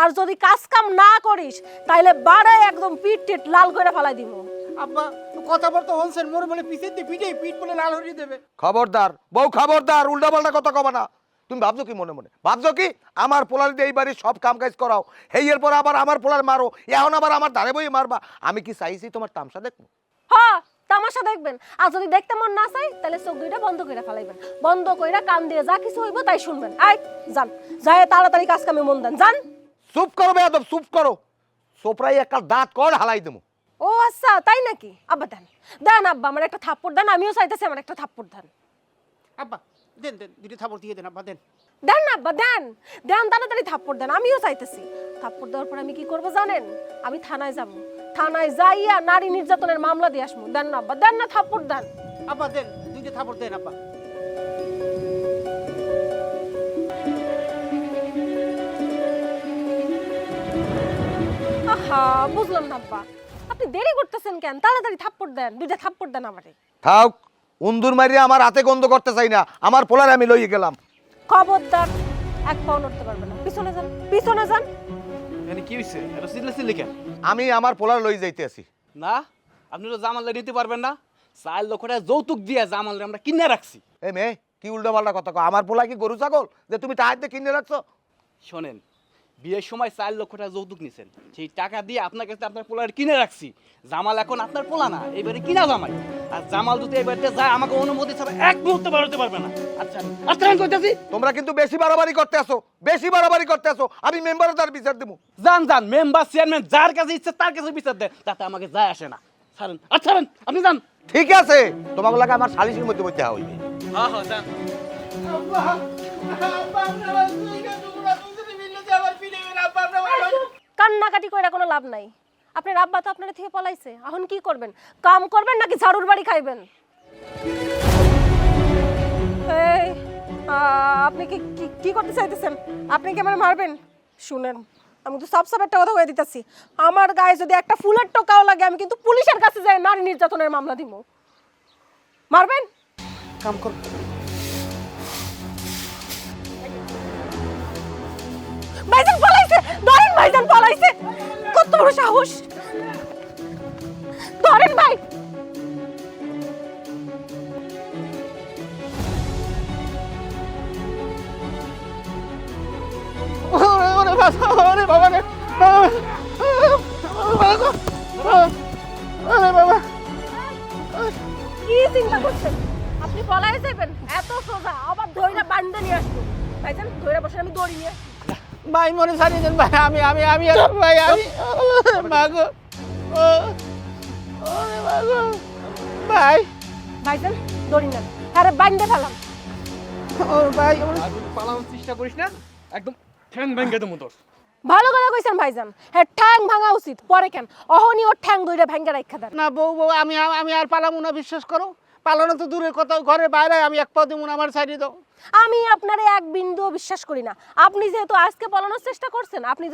আর যদি কাজ কাম না করিস তাইলে বাড়ে একদম পিঠ টিট লাল করে ফেলাই দিব। আব্বা কথাবার্তা হনছেন মোর বলে পিছে দিয়ে পিঠে পিঠ বলে লাল হয়ে দেবে। খবরদার বউ, খবরদার, উল্টা পাল্টা কথা কবা না। তুমি ভাবছো কি মনে মনে? ভাবছো কি আমার পোলার দিয়ে এই বাড়ির সব কাম কাজ করাও, হেই এরপর আবার আমার পোলার মারো, এখন আবার আমার ধারে বই মারবা? আমি কি চাইছি তোমার তামসা দেখবো? হ্যাঁ, তামাশা দেখবেন। আর যদি দেখতে মন না চাই তাহলে চোখ দুইটা বন্ধ করে ফেলাইবেন। বন্ধ কইরা কান দিয়ে যা কিছু হইব তাই শুনবেন। আই যান, যায় তাড়াতাড়ি কাজ কামে মন দেন, যান। চুপ করো বেয়াদব, চুপ করো। সোপরাই একটা দাঁত কর হালাই দেবো। ও আচ্ছা, তাই নাকি? আব্বা দেন, দেন আব্বা আমার একটা থাপ্পড় দেন, আমিও চাইতেছি আমার একটা থাপ্পড় দেন। আব্বা দেন দেন দুটো থাপড় দিয়ে দেন আব্বা দেন। দেন না আব্বা, দেন দেন, তাড়াতাড়ি থাপ্পড় দেন, আমিও চাইতেছি। থাপ্পড় দেওয়ার পর আমি কি করব জানেন? আমি থানায় যাব, থানায় যাইয়া নারী নির্যাতনের মামলা দিয়ে আসবো। দেন না আব্বা, দেন না, থাপ্পড় দেন। আব্বা দেন দুটো থাপড় দেন আব্বা। আহা, বুঝলাম না আব্বা, আপনি দেরি করতেছেন কেন? তাড়াতাড়ি থাপ্পড় দেন, দুইটা থাপ্পড় দেন আমারে। থাক, উন্দুর মারিয়ে আমার হাতে গন্ধ করতে চাই না। আমার পোলার আমি লইয়ে গেলাম। খবরদার, এক পাও নড়তে পারবে না। পিছনে যান, পিছনে যান। মানে কি হইছে? এটা সিলে কেন? আমি আমার পোলার লই যাইতে আছি। না, আপনি তো জামাল নিতে পারবেন না। 4 লক্ষ টাকা যৌতুক দিয়ে জামাল আমরা কিনে রাখছি। এ মেয়ে, কি উল্টা পাল্টা কথা কও? আমার পোলা কি গরু ছাগল যে তুমি টাকা দিয়ে কিনে রাখছো? শোনেন, বিয়ের সময় 4 লক্ষ টাকা যৌতুক নিছেন, সেই টাকা দিয়ে আপনার কাছে আপনার পোলার কিনে রাখছি। জামাল এখন আপনার পোলা না, এবারে কিনা জামাই। আর জামাল যদি এবারে যায় আমাকে অনুমতি ছাড়া এক মুহূর্তে বাড়াতে পারবে না। আচ্ছা আচ্ছা, আমি কইতাছি তোমরা কিন্তু বেশি বাড়াবাড়ি করতে আসো, বেশি বাড়াবাড়ি করতে আসো। আমি মেম্বারও তার বিচার দেবো। যান যান, মেম্বার চেয়ারম্যান যার কাছে ইচ্ছে তার কাছে বিচার দেন, তাতে আমাকে যায় আসে না। ছাড়েন, আচ্ছা ছাড়েন, আপনি যান। ঠিক আছে, তোমাকে লাগে আমার সালিশের মধ্যে মধ্যে হইবে। হ্যাঁ হ্যাঁ, যান। আব্বা আব্বা আপনারা দুইটা তোমরা দুজনে মিলে যে আবার পিঠে গেল আব্বা আপনারা। কান্নাকাটি কইরা কোনো লাভ নাই। আপনার আব্বা তো আপনার থেকে পলাইছে, এখন কি করবেন? কাম করবেন নাকি ঝাড়ুর বাড়ি খাইবেন? এই, আপনি কি কি করতে চাইতেছেন? আপনি কি আমার মারবেন? শুনেন, আমি তো সব একটা কথা কয়ে দিতেছি, আমার গায়ে যদি একটা ফুলের টোকাও লাগে আমি কিন্তু পুলিশের কাছে যাই নারী নির্যাতনের মামলা দিব। মারবেন? কাম কর। ভাইজান পলাইছে, ধরেন ভাইজান পলাইছে। কত বড় সাহস! ধরেন ভাই। ওরে বাবা, ওরে বাবা রে। ওরে বাবা। কি চিন্তা করছেন? আপনি পলাই যাবেন? এত সোজা আবার ধইরা বান্ধে নিয়ে আসবো। ভাইজান ধইরা বসে আমি দড়ি নিয়ে আসবো। ভাই মনে ছাড়িয়ে দেন ভাই, আমি ভাই আমি মাগো। ওরে মাগো ভাই। ভাইজান দড়ি নেন, আরে বান্ধে ফেলাম। ও ভাই আর যদি পালানোর চেষ্টা করিস না, একদম ঠ্যাং ভেঙে দেবো তোর। ভালো কথা কইছেন ভাইজান, হ্যাঁ ঠ্যাং ভাঙা উচিত। পরে কেন অহনি ওর ঠ্যাং ধইরা ভেঙে রাখা দেন। না বউ বউ আমি আর পালামু না, বিশ্বাস করো। পালানো তো দূরের কথা, ঘরের বাইরে আমি এক পা দেবো না, আমার ছাড়িয়ে দাও। আমি আপনারে এক বিন্দুও বিশ্বাস করি না। আপনি যেহেতু আজকে পলানোর চেষ্টা করছেন, আপনি